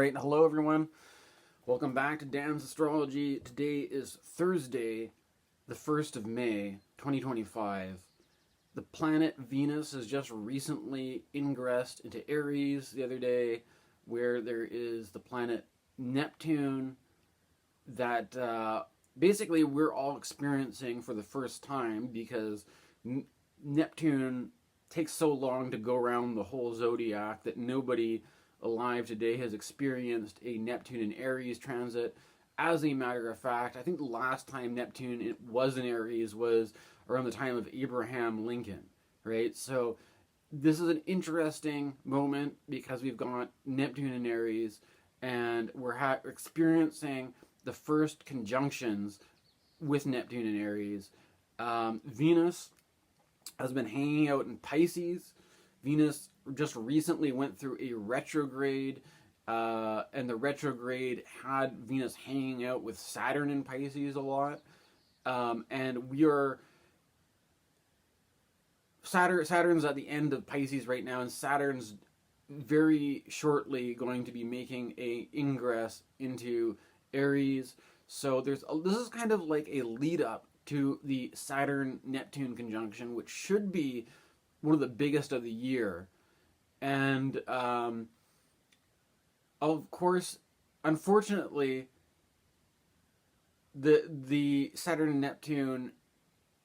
Alright, hello everyone. Welcome back to Dan's Astrology. Today is Thursday, the 1st of May, 2025. The planet Venus has just recently ingressed into Aries the other day, where there is the planet Neptune that basically we're all experiencing for the first time because Neptune takes so long to go around the whole zodiac that nobody alive today has experienced a Neptune in Aries transit. As a matter of fact, I think the last time Neptune was in Aries was around the time of Abraham Lincoln, right? So this is an interesting moment because we've got Neptune in Aries and we're experiencing the first conjunctions with Neptune in Aries. Venus has been hanging out in Pisces. Venus just recently went through a retrograde, and the retrograde had Venus hanging out with Saturn in Pisces a lot. And we are... Saturn's at the end of Pisces right now, and Saturn's very shortly going to be making a ingress into Aries. So this is kind of like a lead up to the Saturn-Neptune conjunction, which should be one of the biggest of the year. And of course, unfortunately, the Saturn and Neptune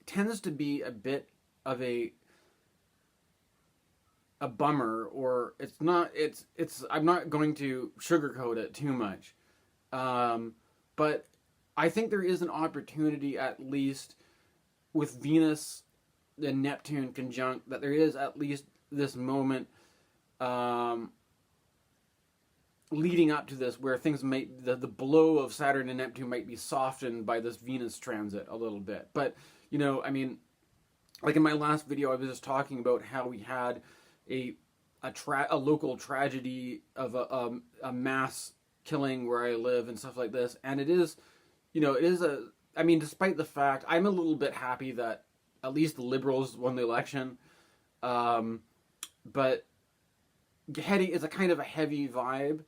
tends to be a bit of a bummer, or it's not. I'm not going to sugarcoat it too much, but I think there is an opportunity, at least with Venus and Neptune conjunct, that there is at least this moment leading up to this where things might, the blow of Saturn and Neptune might be softened by this Venus transit a little bit. But, you know, I mean, like in my last video, I was just talking about how we had a local tragedy of a mass killing where I live and stuff like this. And it is, you know, I mean, despite the fact, I'm a little bit happy that at least the Liberals won the election. But it's a kind of a heavy vibe.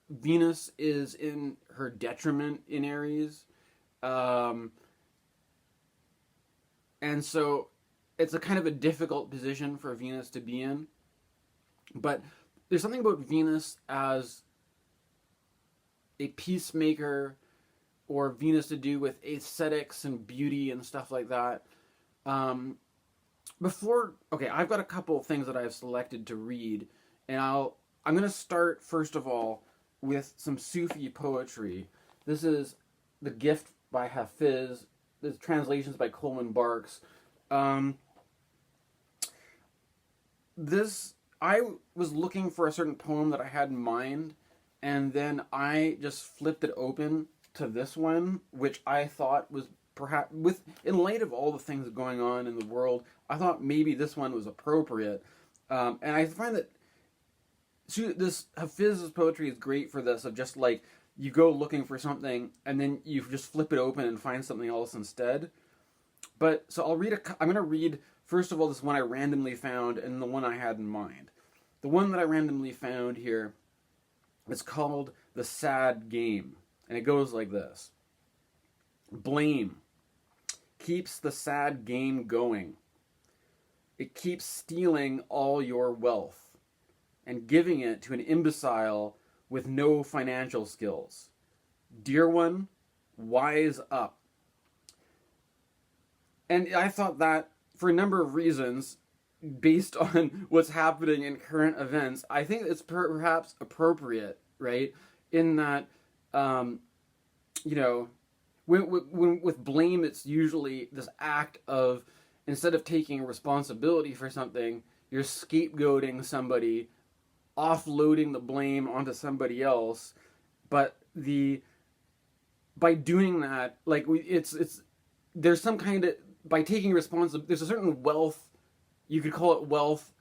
Venus is in her detriment in Aries. And so it's a kind of a difficult position for Venus to be in. But there's something about Venus as a peacemaker, or Venus to do with aesthetics and beauty and stuff like that. I've got a couple of things that I've selected to read, and I'm going to start first of all with some Sufi poetry. This is The Gift by Hafiz. There's translations by Coleman Barks. I was looking for a certain poem that I had in mind, and then I just flipped it open to this one, which I thought was perhaps, in light of all the things going on in the world, I thought maybe this one was appropriate. And I find that this Hafiz's poetry is great for this, of just like, you go looking for something, and then you just flip it open and find something else instead. But, so I'm going to read, first of all, this one I randomly found, and the one I had in mind. The one that I randomly found here is called The Sad Game, and it goes like this. Blame keeps the sad game going. It keeps stealing all your wealth and giving it to an imbecile with no financial skills. Dear one, wise up. And I thought that, for a number of reasons, based on what's happening in current events, I think it's perhaps appropriate, right? In that, you know, with blame, it's usually this act of, instead of taking responsibility for something, you're scapegoating somebody, offloading the blame onto somebody else. But by doing that, like, there's some kind of, by taking responsibility, there's a certain wealth, you could call it wealth,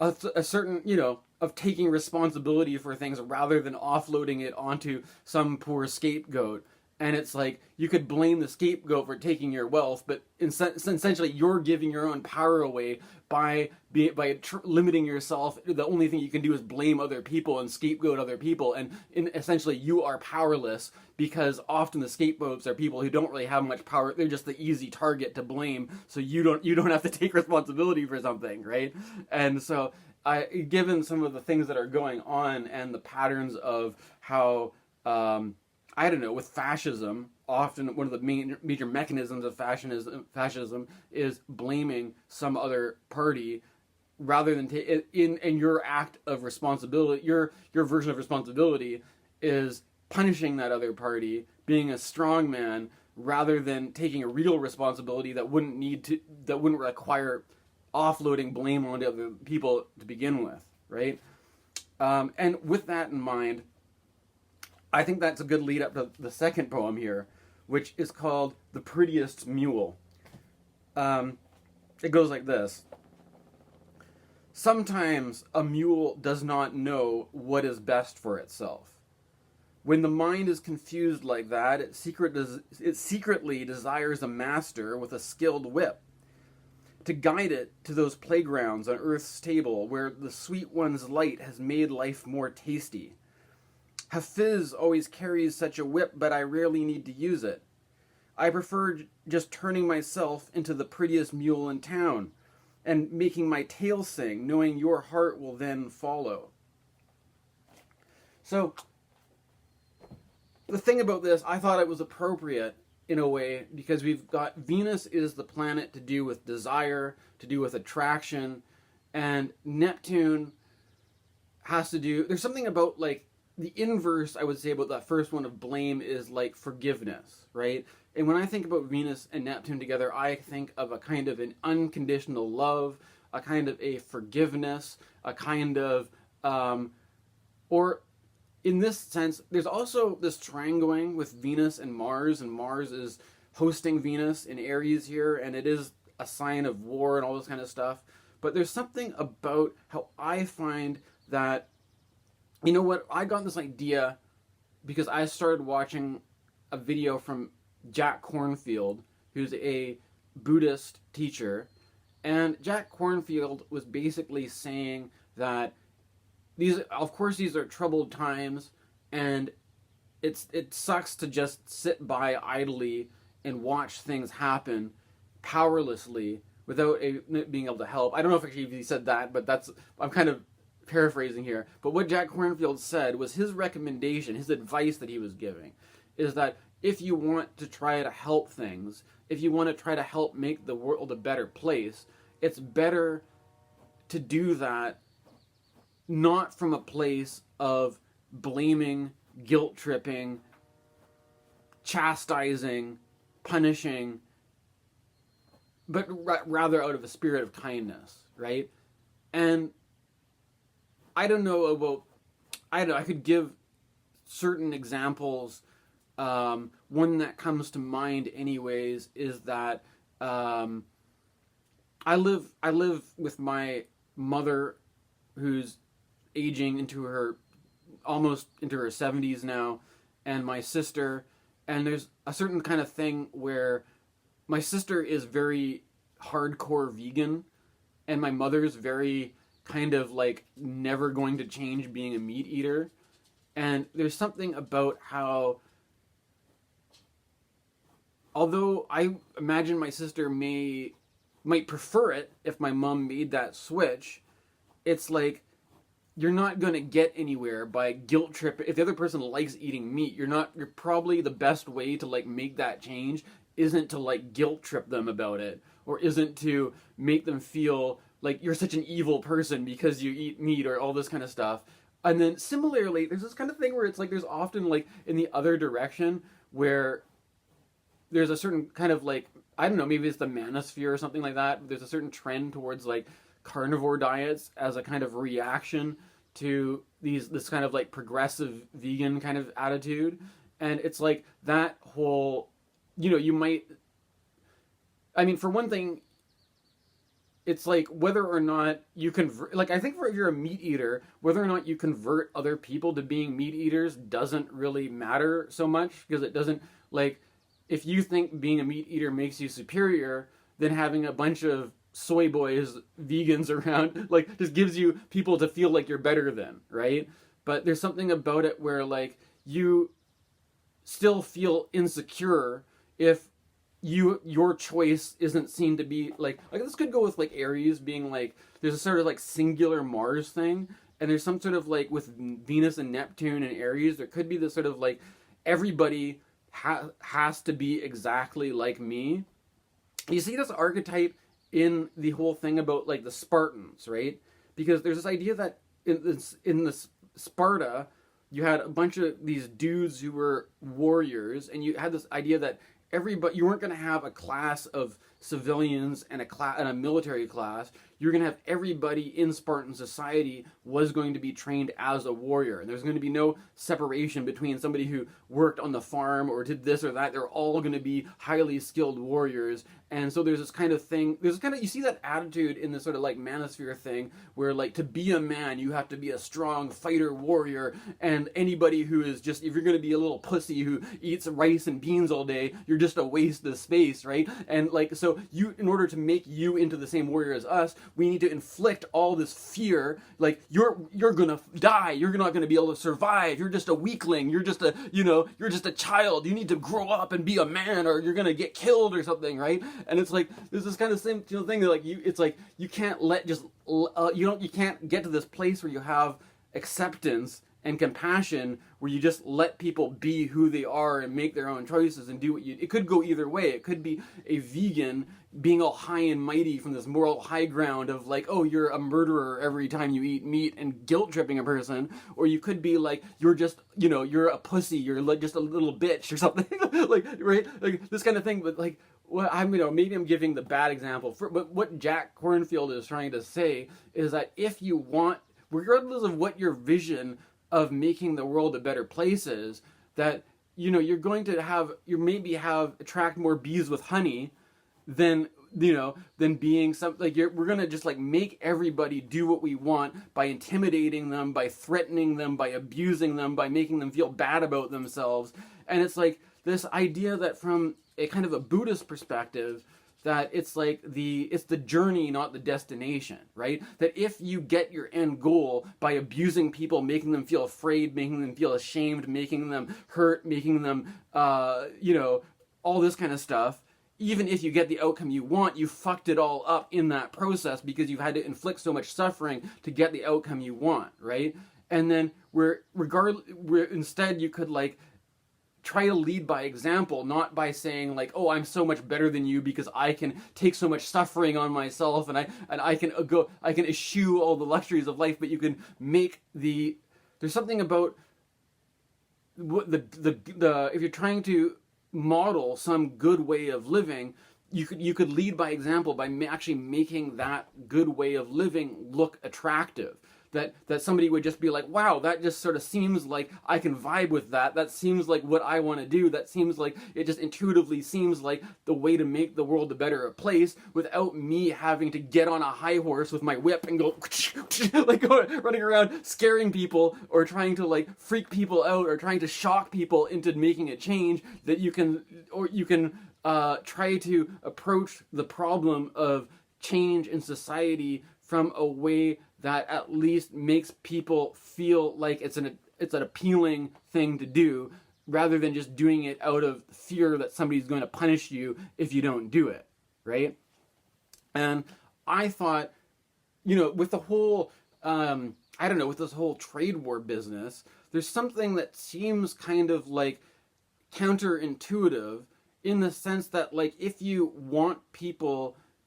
a certain, you know, of taking responsibility for things rather than offloading it onto some poor scapegoat. And it's like you could blame the scapegoat for taking your wealth, but essentially you're giving your own power away by limiting yourself. The only thing you can do is blame other people and scapegoat other people, and essentially you are powerless, because often the scapegoats are people who don't really have much power. They're just the easy target to blame, so you don't have to take responsibility for something, right? And so, given some of the things that are going on and the patterns of how I don't know, with fascism, often one of the major mechanisms of fascism is blaming some other party, rather than in your act of responsibility, your version of responsibility is punishing that other party, being a strong man, rather than taking a real responsibility that wouldn't require offloading blame onto other people to begin with, right? And with that in mind, I think that's a good lead up to the second poem here, which is called The Prettiest Mule. It goes like this. Sometimes a mule does not know what is best for itself. When the mind is confused like that, it secretly desires a master with a skilled whip to guide it to those playgrounds on Earth's table where the sweet one's light has made life more tasty. Hafiz always carries such a whip, but I rarely need to use it. I prefer just turning myself into the prettiest mule in town and making my tail sing, knowing your heart will then follow. So, the thing about this, I thought it was appropriate in a way, because we've got Venus is the planet to do with desire, to do with attraction, and Neptune has to do, there's something about like, the inverse, I would say, about that first one of blame is like forgiveness, right? And when I think about Venus and Neptune together, I think of a kind of an unconditional love, a kind of a forgiveness, a kind of, or in this sense, there's also this triangling with Venus and Mars is hosting Venus in Aries here, and it is a sign of war and all this kind of stuff. But there's something about how I find that, you know what, I got this idea because I started watching a video from Jack Kornfield, who's a Buddhist teacher, and Jack Kornfield was basically saying that these are troubled times, and it sucks to just sit by idly and watch things happen powerlessly without being able to help. I don't know if actually he said that, but I'm kind of paraphrasing here. But what Jack Kornfield said was his recommendation, his advice that he was giving, is that if you want to try to help things, if you want to try to help make the world a better place, it's better to do that not from a place of blaming, guilt-tripping, chastising, punishing, but rather out of a spirit of kindness, right? And I could give certain examples. One that comes to mind anyways is that I live with my mother, who's aging almost into her 70s now, and my sister, and there's a certain kind of thing where my sister is very hardcore vegan, and my mother's very kind of like never going to change being a meat eater. And there's something about how, although I imagine my sister might prefer it if my mom made that switch, it's like you're not going to get anywhere by guilt trip. If the other person likes eating meat, you're probably the best way to like make that change isn't to like guilt trip them about it, or isn't to make them feel like you're such an evil person because you eat meat or all this kind of stuff. And then similarly, there's this kind of thing where it's like there's often like in the other direction where there's a certain kind of like, I don't know, maybe it's the manosphere or something like that. There's a certain trend towards like carnivore diets as a kind of reaction to this kind of like progressive vegan kind of attitude. And it's like that whole, you might, I mean, for one thing, it's like whether or not you convert, like I think if you're a meat eater, whether or not you convert other people to being meat eaters doesn't really matter so much, because it doesn't like, if you think being a meat eater makes you superior, then having a bunch of soy boys, vegans around, like, just gives you people to feel like you're better than, right? But there's something about it where, like, you still feel insecure if your choice isn't seen to be like this could go with like Aries being like, there's a sort of like singular Mars thing, and there's some sort of like with Venus and Neptune and Aries, there could be this sort of like everybody has to be exactly like me. You see this archetype in the whole thing about like the Spartans, right? Because there's this idea that in this Sparta, you had a bunch of these dudes who were warriors, and you had this idea that everybody, you weren't going to have a class of civilians and a military class. You're going to have everybody in Spartan society was going to be trained as a warrior. And there's going to be no separation between somebody who worked on the farm or did this or that. They're all going to be highly skilled warriors. And so there's this kind of thing, you see that attitude in this sort of like manosphere thing where like to be a man, you have to be a strong fighter warrior. And anybody who is just, if you're going to be a little pussy who eats rice and beans all day, you're just a waste of space, right? And like, so you, in order to make you into the same warrior as us, we need to inflict all this fear, like you're gonna die, you're not gonna be able to survive, you're just a weakling, you're just a child, you need to grow up and be a man or you're gonna get killed or something, right? And it's like there's this kind of same thing that like you can't let you can't get to this place where you have acceptance and compassion where you just let people be who they are and make their own choices and do what it could go either way. It could be a vegan being all high and mighty from this moral high ground of like, oh, you're a murderer every time you eat meat and guilt tripping a person, or you could be like, you're just, you're a pussy, you're like just a little bitch or something, like, right? Like this kind of thing. But like, well, maybe I'm giving the bad example, but what Jack Kornfield is trying to say is that if you want, regardless of what your vision of making the world a better place is, that you're going to attract more bees with honey than being something like we're gonna just like make everybody do what we want by intimidating them, by threatening them, by abusing them, by making them feel bad about themselves. And it's like this idea that from a kind of a Buddhist perspective, that it's like it's the journey, not the destination, right? That if you get your end goal by abusing people, making them feel afraid, making them feel ashamed, making them hurt, making them, all this kind of stuff, even if you get the outcome you want, you fucked it all up in that process because you've had to inflict so much suffering to get the outcome you want, right? And then instead you could like try to lead by example, not by saying like, oh, I'm so much better than you because I can take so much suffering on myself and I can eschew all the luxuries of life. But you can make there's something about what if you're trying to model some good way of living, you could lead by example by actually making that good way of living look attractive. That somebody would just be like, wow, that just sort of seems like I can vibe with that. That seems like what I want to do. That seems like, it just intuitively seems like the way to make the world a better place without me having to get on a high horse with my whip and go, like running around scaring people or trying to like freak people out or trying to shock people into making a change. That you can try to approach the problem of change in society from a way that at least makes people feel like it's an appealing thing to do, rather than just doing it out of fear that somebody's going to punish you if you don't do it, right? And I thought, with the whole, with this whole trade war business, there's something that seems kind of like counterintuitive in the sense that, like, if you want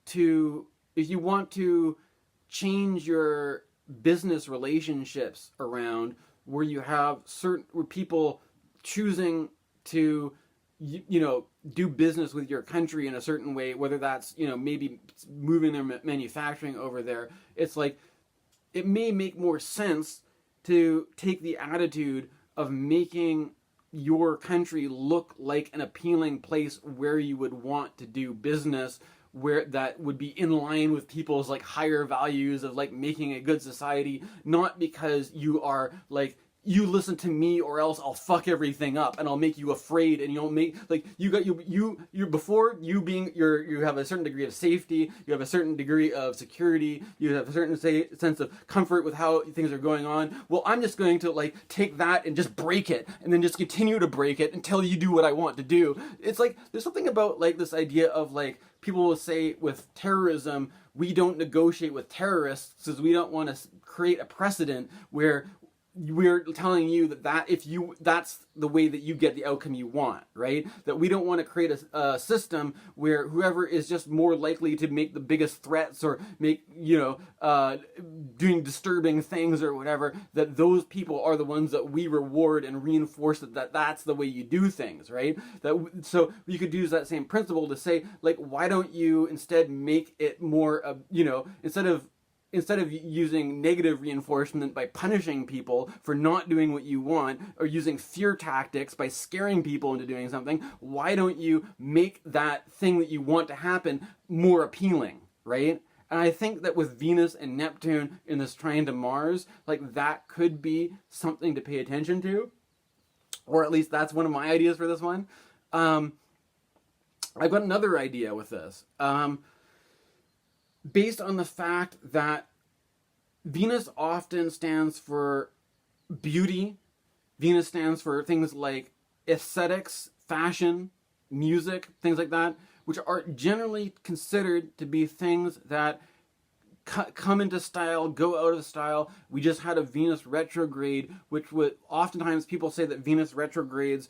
to change your business relationships around where you have where people choosing to, do business with your country in a certain way, whether that's, maybe moving their manufacturing over there, it's like, it may make more sense to take the attitude of making your country look like an appealing place where you would want to do business, where that would be in line with people's like higher values of like making a good society, not because you are like you listen to me or else I'll fuck everything up and I'll make you afraid, and you'll make, like, you before you being, you have a certain degree of safety, you have a certain degree of security, you have a certain sense of comfort with how things are going on. Well, I'm just going to, like, take that and just break it, and then just continue to break it until you do what I want to do. It's like, there's something about, like, this idea of, like, people will say with terrorism, we don't negotiate with terrorists because we don't want to create a precedent where we're telling you that's the way that you get the outcome you want, right? That we don't want to create a system where whoever is just more likely to make the biggest threats or make, doing disturbing things or whatever, that those people are the ones that we reward and reinforce that that's the way you do things, right? So you could use that same principle to say, like, why don't you instead make it more, instead of using negative reinforcement by punishing people for not doing what you want, or using fear tactics by scaring people into doing something, why don't you make that thing that you want to happen more appealing, right? And I think that with Venus and Neptune in this trine to Mars, like, that could be something to pay attention to, or at least that's one of my ideas for this one. I've got another idea with this. Based on the fact that Venus often stands for beauty. Venus stands for things like aesthetics, fashion, music, things like that, which are generally considered to be things that come into style, go out of style. We just had a Venus retrograde, which would oftentimes people say that Venus retrogrades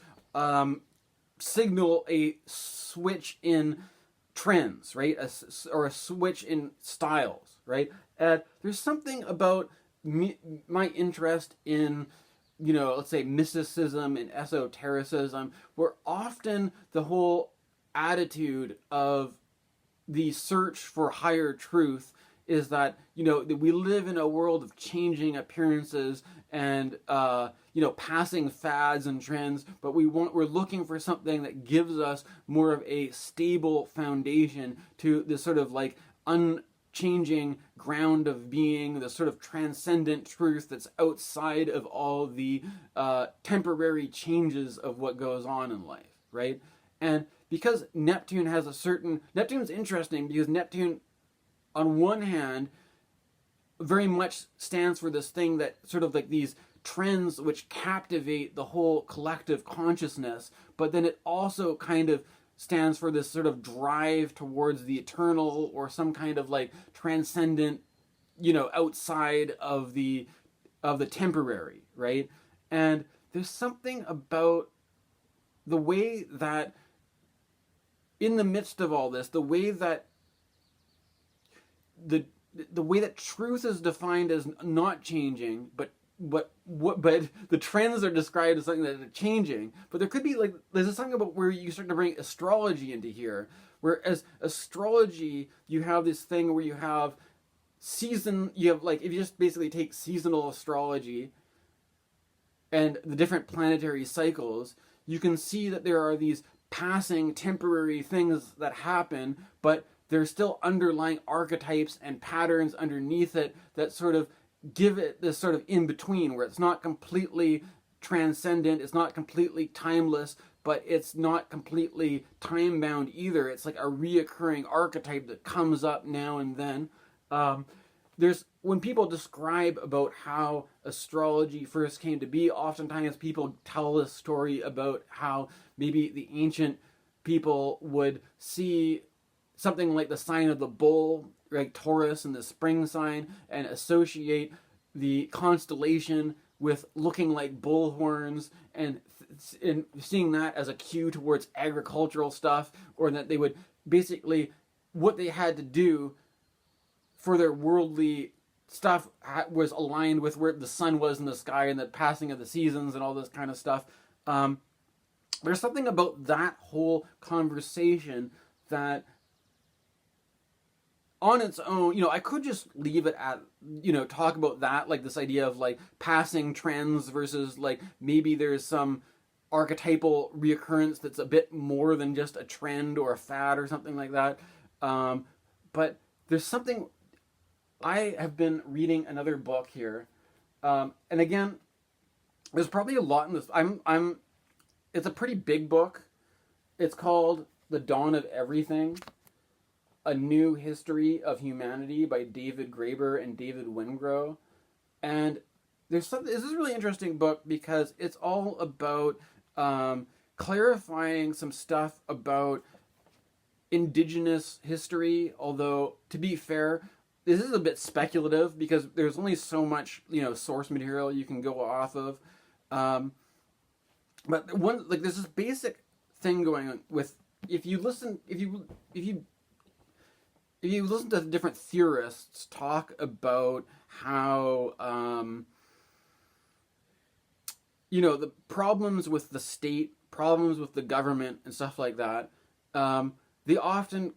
signal a switch in trends, right? Or a switch in styles, right? There's something about my interest in, let's say mysticism and esotericism, where often the whole attitude of the search for higher truth is that, that we live in a world of changing appearances and, passing fads and trends, but we're looking for something that gives us more of a stable foundation to this sort of, like, unchanging ground of being, the sort of transcendent truth that's outside of all the temporary changes of what goes on in life, right? And because Neptune Neptune's interesting because Neptune, on one hand, very much stands for this thing that sort of, like, these trends which captivate the whole collective consciousness, but then it also kind of stands for this sort of drive towards the eternal, or some kind of, like, transcendent, outside of the temporary, right? And there's something about the way that, in the midst of all this, the way that truth is defined as not changing, but the trends are described as something that are changing. But there could be, like, there's something about where you start to bring astrology into here, whereas astrology, you have this thing where you have like, if you just basically take seasonal astrology and the different planetary cycles, you can see that there are these passing temporary things that happen, but there's still underlying archetypes and patterns underneath it that sort of give it this sort of in-between, where it's not completely transcendent, it's not completely timeless, but it's not completely time-bound either. It's like a reoccurring archetype that comes up now and then. When people describe about how astrology first came to be, oftentimes people tell this story about how maybe the ancient people would see something like the sign of the bull, like Taurus and the spring sign, and associate the constellation with looking like bull horns, and seeing that as a cue towards agricultural stuff, or that they would basically, what they had to do for their worldly stuff was aligned with where the sun was in the sky and the passing of the seasons and all this kind of stuff. There's something about that whole conversation that, on its own, I could just leave it at, talk about that, like this idea of, like, passing trends versus, like, maybe there's some archetypal reoccurrence that's a bit more than just a trend or a fad or something like that. But there's something, I have been reading another book here, and again, there's probably a lot in this. It's a pretty big book. It's called The Dawn of Everything, A New History of Humanity by David Graeber and David Wengrow. And there's something. This is a really interesting book because it's all about clarifying some stuff about indigenous history. Although, to be fair, this is a bit speculative because there's only so much, source material you can go off of. But there's this basic thing going on with if you listen to different theorists talk about how the problems with the state, problems with the government, and stuff like that, they often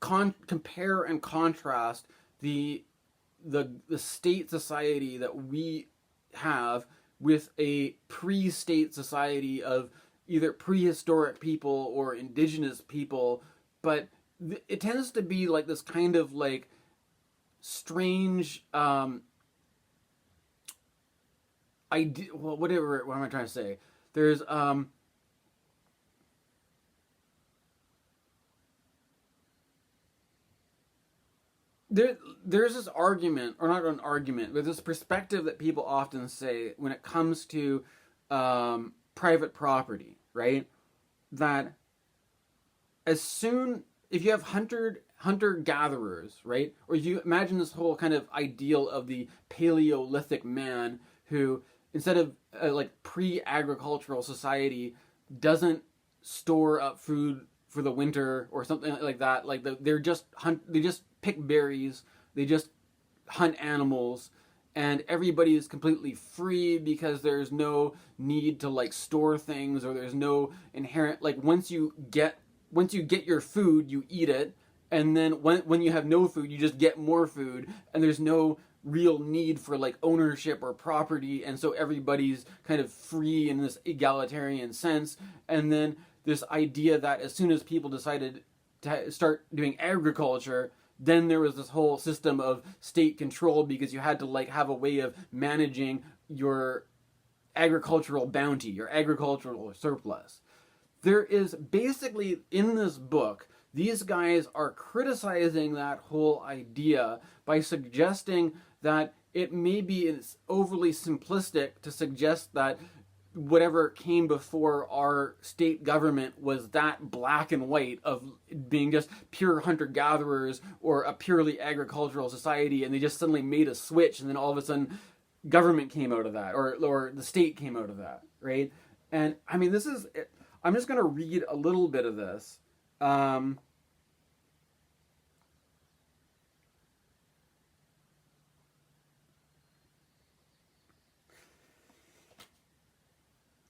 compare and contrast the state society that we have with a pre-state society of either prehistoric people or indigenous people, but it tends to be like this kind of like strange idea. Well, whatever. What am I trying to say? There's there's this argument, or not an argument, but this perspective that people often say when it comes to private property, right? That if you have hunter-gatherers, right? Or if you imagine this whole kind of ideal of the Paleolithic man who, instead of pre-agricultural society, doesn't store up food for the winter or something like that. They just pick berries, they just hunt animals, and everybody is completely free because there's no need to store things, or there's no inherent once you get your food, you eat it, and then when you have no food, you just get more food, and there's no real need for ownership or property, and so everybody's kind of free in this egalitarian sense. And then this idea that as soon as people decided to start doing agriculture, then there was this whole system of state control because you had to have a way of managing your agricultural bounty, your agricultural surplus. There is basically, in this book, these guys are criticizing that whole idea by suggesting that it maybe is overly simplistic to suggest that whatever came before our state government was that black and white of being just pure hunter-gatherers or a purely agricultural society, and they just suddenly made a switch, and then all of a sudden government came out of that, or the state came out of that, right? And I mean, I'm just going to read a little bit of this.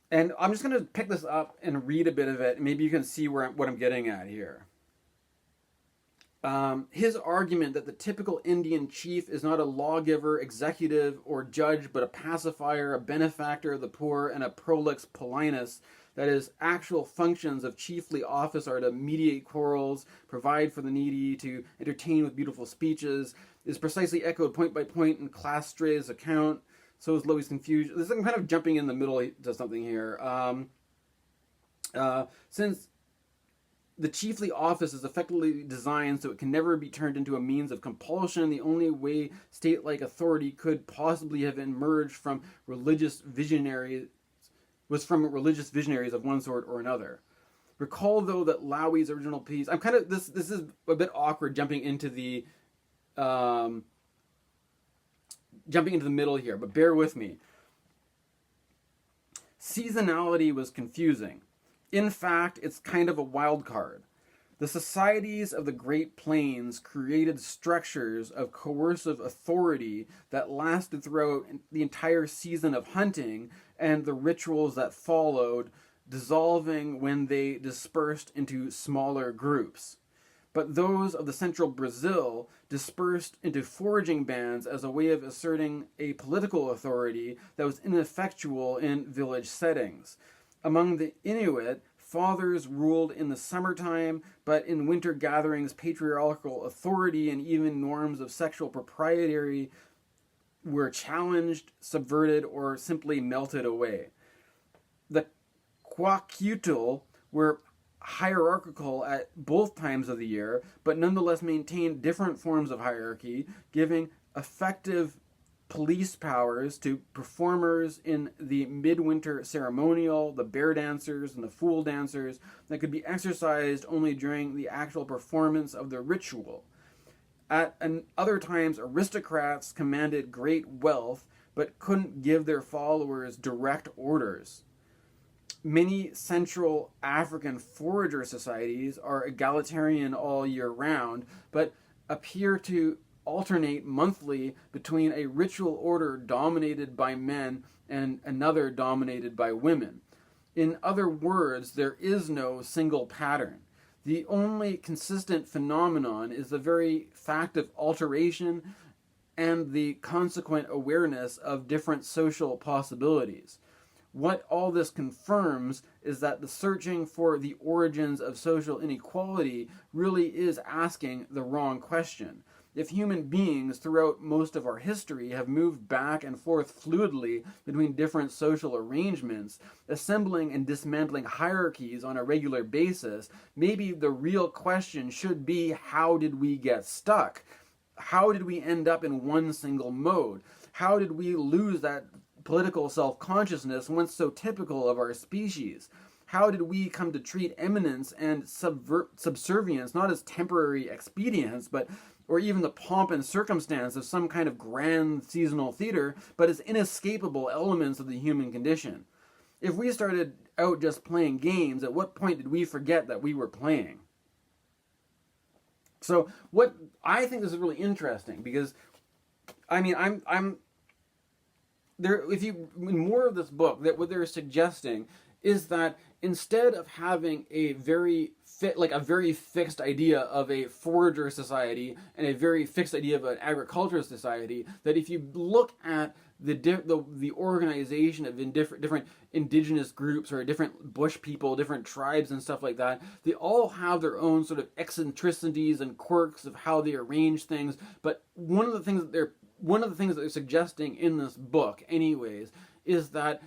And I'm just going to pick this up and read a bit of it. Maybe you can see what I'm getting at here. His argument that the typical Indian chief is not a lawgiver, executive, or judge, but a pacifier, a benefactor of the poor, and a prolix Paulinus, that his actual functions of chiefly office are to mediate quarrels, provide for the needy, to entertain with beautiful speeches, is precisely echoed point by point in Clastre's account. So is Louis' confusion. I'm kind of jumping in the middle to something here. Since the chiefly office is effectively designed so it can never be turned into a means of compulsion, the only way state-like authority could possibly have emerged from religious visionaries of one sort or another. Recall, though, that Lowey's original piece... This is a bit awkward jumping into the middle here, but bear with me. Seasonality was confusing. In fact, it's kind of a wild card. The societies of the Great Plains created structures of coercive authority that lasted throughout the entire season of hunting and the rituals that followed, dissolving when they dispersed into smaller groups. But those of the central Brazil dispersed into foraging bands as a way of asserting a political authority that was ineffectual in village settings. Among the Inuit, fathers ruled in the summertime, but in winter gatherings, patriarchal authority and even norms of sexual propriety were challenged, subverted, or simply melted away. The Kwakiutl were hierarchical at both times of the year, but nonetheless maintained different forms of hierarchy, giving effective police powers to performers in the midwinter ceremonial, the bear dancers and the fool dancers, that could be exercised only during the actual performance of the ritual. At other times, aristocrats commanded great wealth, but couldn't give their followers direct orders. Many Central African forager societies are egalitarian all year round, but appear to alternate monthly between a ritual order dominated by men and another dominated by women. In other words, there is no single pattern. The only consistent phenomenon is the very fact of alteration and the consequent awareness of different social possibilities. What all this confirms is that the searching for the origins of social inequality really is asking the wrong question. If human beings throughout most of our history have moved back and forth fluidly between different social arrangements, assembling and dismantling hierarchies on a regular basis, maybe the real question should be, how did we get stuck? How did we end up in one single mode? How did we lose that political self-consciousness once so typical of our species? How did we come to treat eminence and subservience not as temporary expedients, or even the pomp and circumstance of some kind of grand seasonal theater, but as inescapable elements of the human condition? If we started out just playing games, at what point did we forget that we were playing? So what I think this is really interesting, because I'm there. If you in more of this book, that what they're suggesting is that instead of having a very fixed idea of a forager society and a very fixed idea of an agricultural society, that if you look at the organization of different indigenous groups or different bush people, different tribes and stuff like that, they all have their own sort of eccentricities and quirks of how they arrange things. But one of the things that they're suggesting in this book, anyways, is that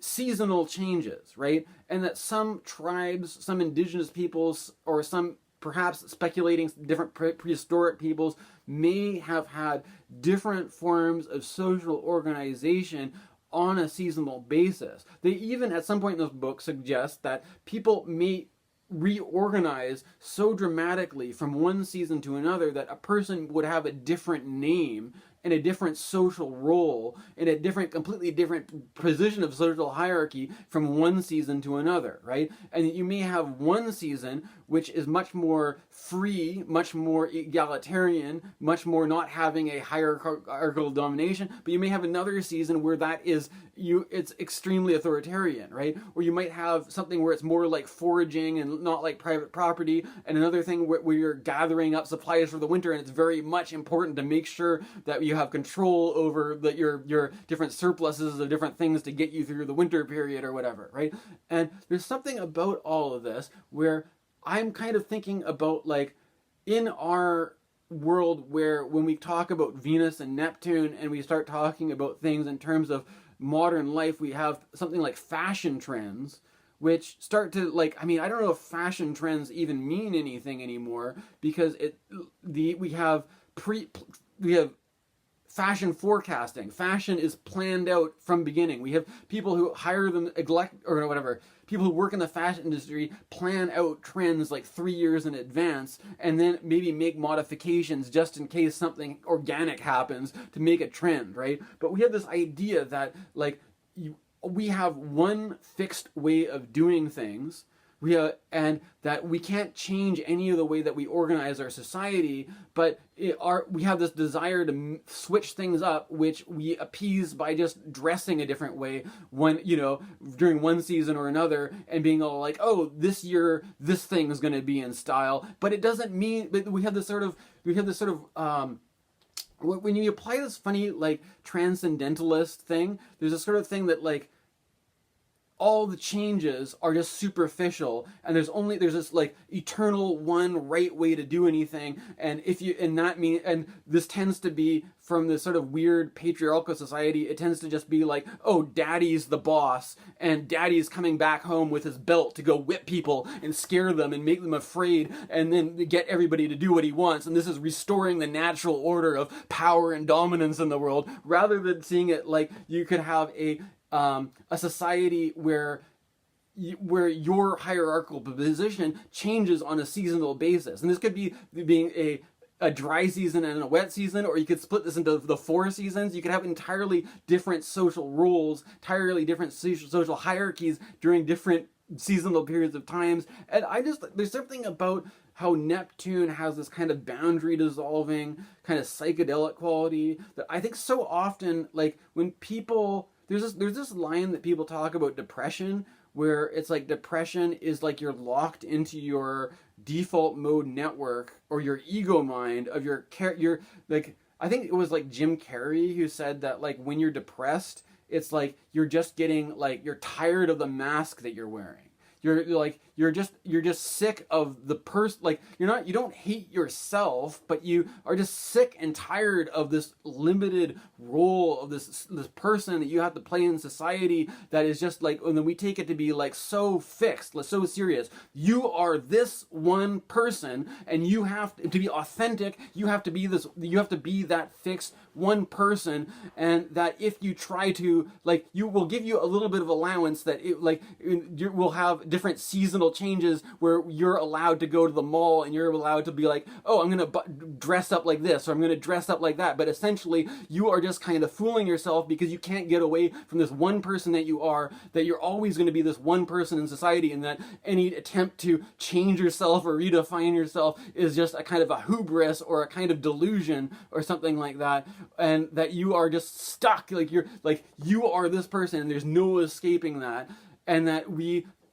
seasonal changes, right? And that some tribes, some indigenous peoples, or some perhaps speculating different prehistoric peoples may have had different forms of social organization on a seasonal basis. They even at some point in this book suggest that people may reorganize so dramatically from one season to another that a person would have a different name and a different social role and a completely different position of social hierarchy from one season to another, right? And you may have one season which is much more free, much more egalitarian, much more not having a hierarchical domination, but you may have another season where it's extremely authoritarian, right? Or you might have something where it's more like foraging and not like private property, and another thing where you're gathering up supplies for the winter, and it's very much important to make sure that you have control over your different surpluses of different things to get you through the winter period or whatever, right? And there's something about all of this where I'm kind of thinking about, like, in our world where when we talk about Venus and Neptune and we start talking about things in terms of modern life, we have something like fashion trends, which start to, like, I don't know if fashion trends even mean anything anymore, because we have fashion forecasting. Fashion is planned out from beginning. We have people who people who work in the fashion industry plan out trends like 3 years in advance, and then maybe make modifications just in case something organic happens to make a trend, right? But we have this idea that, like, we have one fixed way of doing things, and that we can't change any of the way that we organize our society, but we have this desire to switch things up, which we appease by just dressing a different way during one season or another, and being all like, oh, this year this thing is going to be in style. But it doesn't mean that we have this sort of when you apply this funny, like, transcendentalist thing, there's a sort of thing that, like, all the changes are just superficial, and there's this like eternal one right way to do anything, and this tends to be from this sort of weird patriarchal society. It tends to just be like, oh, daddy's the boss, and daddy's coming back home with his belt to go whip people and scare them and make them afraid, and then get everybody to do what he wants, and this is restoring the natural order of power and dominance in the world, rather than seeing it like you could have a society where your hierarchical position changes on a seasonal basis. And this could be being a dry season and a wet season, or you could split this into the 4 seasons. You could have entirely different social roles, entirely different social hierarchies during different seasonal periods of times. And there's something about how Neptune has this kind of boundary dissolving, kind of psychedelic quality that I think so often, like when people, there's this line that people talk about depression, where it's like depression is like you're locked into your default mode network or your ego mind of your like, I think it was like Jim Carey who said that like when you're depressed, it's like you're just getting like, you're tired of the mask that you're wearing. You're just sick of the person. Like you don't hate yourself, but you are just sick and tired of this limited role of this person that you have to play in society. That is just like, and then we take it to be like so fixed, so serious. You are this one person, and you have to be authentic. You have to be this. You have to be that fixed one person, and that if you try to, like, you will give you a little bit of allowance that it, like, you will have different seasonal changes where you're allowed to go to the mall and you're allowed to be like, oh, I'm gonna dress up like this, or I'm gonna dress up like that. But essentially, you are just kind of fooling yourself because you can't get away from this one person that you are. That you're always going to be this one person in society, and that any attempt to change yourself or redefine yourself is just a kind of a hubris or a kind of delusion or something like that. And that you are just stuck, like you are this person, and there's no escaping that. And that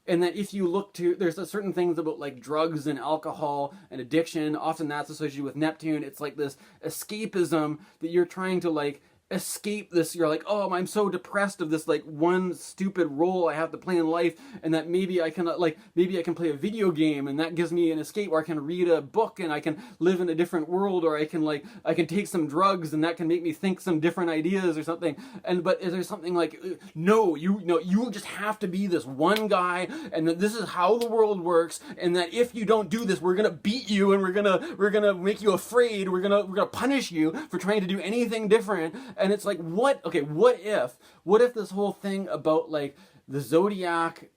if you look to, there's certain things about like drugs and alcohol and addiction, often that's associated with Neptune. It's like this escapism that you're trying to like escape this. You're like, oh, I'm so depressed of this like one stupid role I have to play in life, and that maybe I can play a video game and that gives me an escape, or I can read a book and I can live in a different world, or I can take some drugs and that can make me think some different ideas or something. But is there something like, no, you just have to be this one guy, and that this is how the world works, and that if you don't do this, we're gonna beat you, and we're gonna make you afraid, we're gonna punish you for trying to do anything different. And it's like, what if this whole thing about like the zodiac,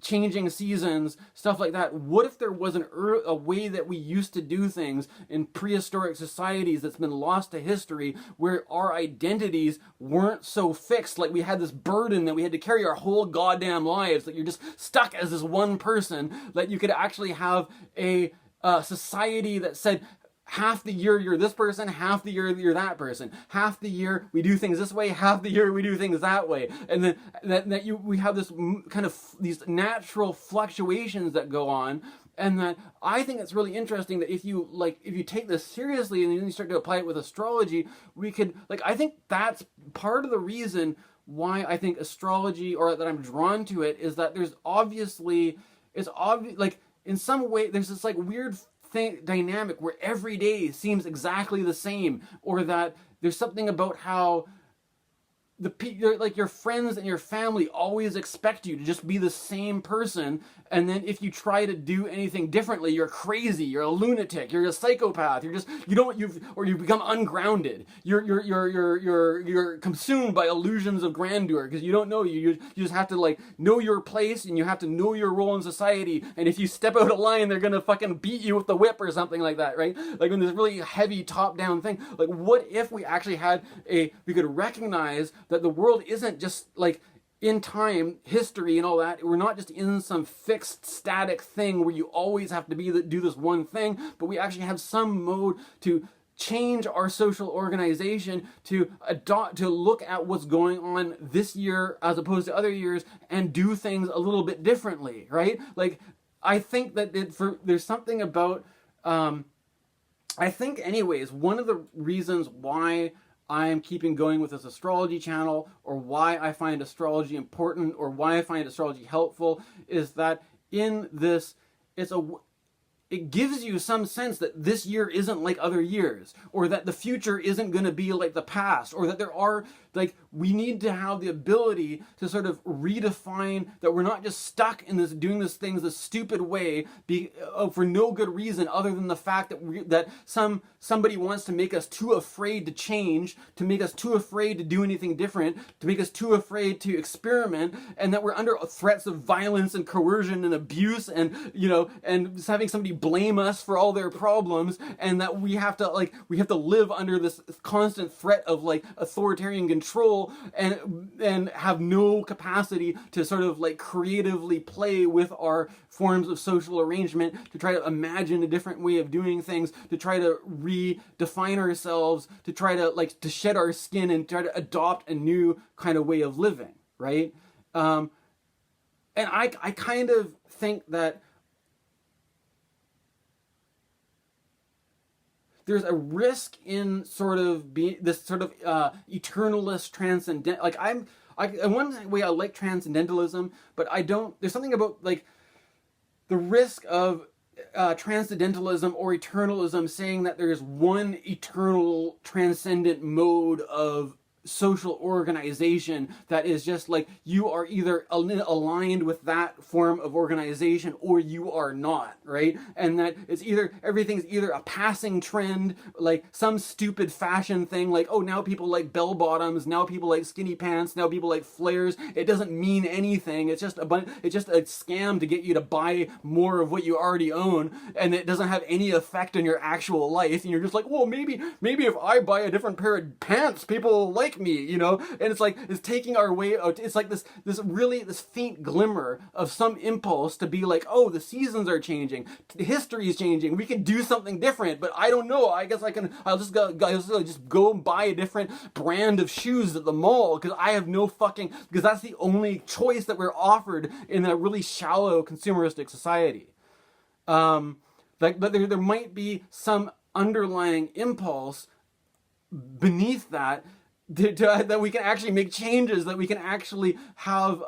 changing seasons, stuff like that, what if there was a way that we used to do things in prehistoric societies that's been lost to history, where our identities weren't so fixed, like we had this burden that we had to carry our whole goddamn lives, that you're just stuck as this one person, that you could actually have a society that said, half the year you're this person, half the year you're that person. Half the year we do things this way, half the year we do things that way. And then we have this kind of these natural fluctuations that go on. And that I think it's really interesting that if you take this seriously and then you start to apply it with astrology, we could, like, I think that's part of the reason why I think astrology, or that I'm drawn to it, is that there's obviously, it's obvious, like in some way there's this like weird dynamic where every day seems exactly the same, or that there's something about how your friends and your family always expect you to just be the same person, and then if you try to do anything differently, you're crazy, you're a lunatic, you're a psychopath, you become ungrounded. You're consumed by illusions of grandeur because you don't know. You just have to like know your place, and you have to know your role in society. And if you step out of line, they're gonna fucking beat you with the whip or something like that, right? Like in this really heavy top-down thing. Like, what if we actually had we could recognize that the world isn't just like in time, history and all that. We're not just in some fixed, static thing where you always have to do this one thing, but we actually have some mode to change our social organization, to look at what's going on this year as opposed to other years, and do things a little bit differently, right? Like, I think that there's something about, I think anyways, one of the reasons why I'm keeping going with this astrology channel, or why I find astrology important, or why I find astrology helpful, is that in this, it gives you some sense that this year isn't like other years, or that the future isn't going to be like the past, or that there are, like, we need to have the ability to sort of redefine that we're not just stuck in this, doing this things this stupid way for no good reason other than the fact that somebody wants to make us too afraid to change, to make us too afraid to do anything different, to make us too afraid to experiment, and that we're under threats of violence and coercion and abuse, and and having somebody blame us for all their problems, and that we have to live under this constant threat of like authoritarian control, and have no capacity to sort of like creatively play with our forms of social arrangement, to try to imagine a different way of doing things, to try to redefine ourselves, to try to shed our skin and try to adopt a new kind of way of living, right? And I kind of think that there's a risk in sort of being this sort of eternalist transcendent. Like in one way I like transcendentalism, but I don't. There's something about like the risk of transcendentalism or eternalism saying that there's one eternal transcendent mode of social organization that is just like you are either aligned with that form of organization or you are not, right? And that it's either everything's either a passing trend, like some stupid fashion thing, like oh now people like bell bottoms, now people like skinny pants, now people like flares. It doesn't mean anything. It's just a scam to get you to buy more of what you already own, and it doesn't have any effect on your actual life. And you're just like, well, maybe if I buy a different pair of pants, people will like me, and it's like it's taking our way out. It's like this faint glimmer of some impulse to be like, oh, the seasons are changing, history is changing, we can do something different, but I don't know, I guess I'll just go and buy a different brand of shoes at the mall because I have no fucking, because that's the only choice that we're offered in a really shallow consumeristic society. But there might be some underlying impulse beneath that that we can actually make changes, that we can actually have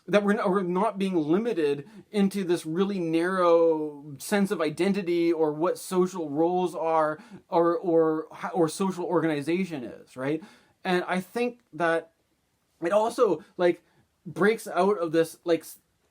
that we're not being limited into this really narrow sense of identity or what social roles are or social organization is, right? And I think that it also like breaks out of this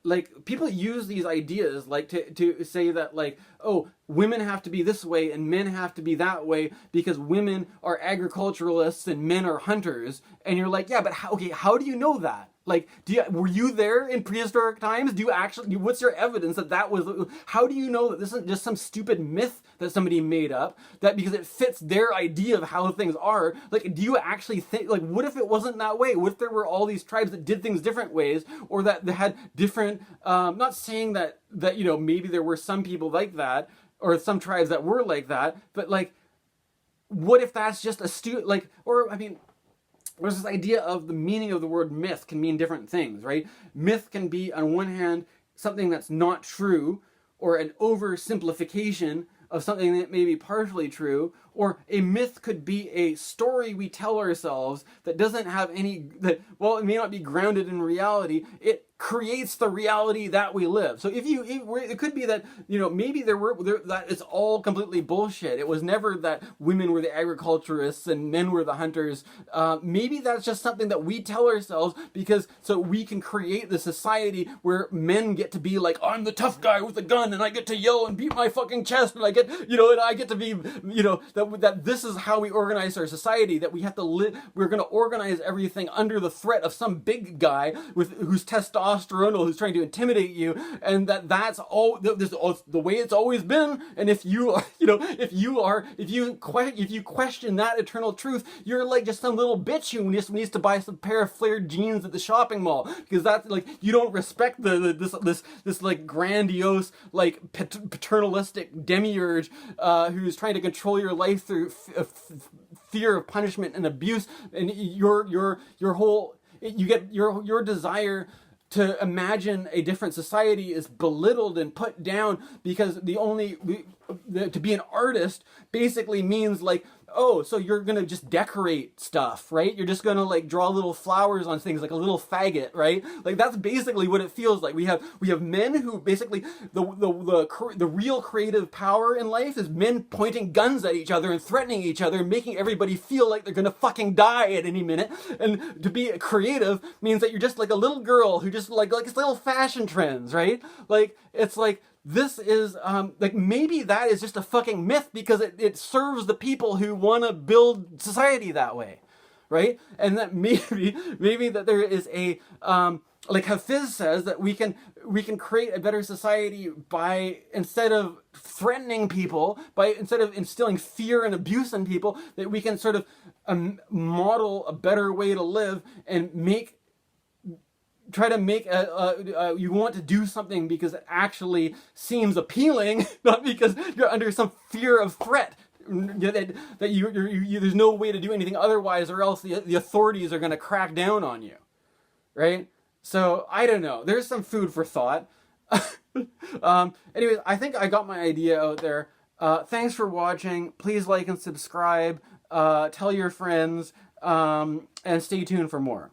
like people use these ideas like to say that like, oh, women have to be this way and men have to be that way because women are agriculturalists and men are hunters. And you're like, yeah, but how do you know that? Like, were you there in prehistoric times? What's your evidence that was, how do you know that this isn't just some stupid myth that somebody made up, that because it fits their idea of how things are? Like, do you actually think, like, what if it wasn't that way? What if there were all these tribes that did things different ways, or that they had different, not saying that, maybe there were some people like that, or some tribes that were like that, but like, what if that's just there's this idea of the meaning of the word myth can mean different things, right? Myth can be, on one hand, something that's not true, or an oversimplification of something that may be partially true, or a myth could be a story we tell ourselves that doesn't have it may not be grounded in reality. It creates the reality that we live. So it could be that, maybe that it's all completely bullshit. It was never that women were the agriculturists and men were the hunters. Maybe that's just something that we tell ourselves so we can create the society where men get to be like, I'm the tough guy with a gun and I get to yell and beat my fucking chest and I get, and I get to be, that this is how we organize our society, that we have to live, we're going to organize everything under the threat of some big guy who's testosterone, who's trying to intimidate you, and that's all the way it's always been. And if you question that eternal truth, you're like just some little bitch who just needs to buy some pair of flared jeans at the shopping mall, because that's like, you don't respect this like grandiose like paternalistic demiurge who's trying to control your life through fear of punishment and abuse, and your desire to imagine a different society is belittled and put down, because to be an artist basically means like, oh, so you're gonna just decorate stuff, right? You're just gonna like draw little flowers on things like a little faggot, right? Like that's basically what it feels like. We have men who basically the real creative power in life is men pointing guns at each other and threatening each other and making everybody feel like they're gonna fucking die at any minute. And to be creative means that you're just like a little girl who just like it's little fashion trends, right? Like it's like this is like maybe that is just a fucking myth because it serves the people who want to build society that way, right? And that maybe that there is a like Hafiz says that we can create a better society by, instead of threatening people, instead of instilling fear and abuse in people, that we can sort of model a better way to live and try to make you want to do something because it actually seems appealing, not because you're under some fear of threat that you there's no way to do anything otherwise, or else the authorities are going to crack down on you, right? So I don't know. There's some food for thought. Anyways, I think I got my idea out there. Thanks for watching. Please like and subscribe. Tell your friends, and stay tuned for more.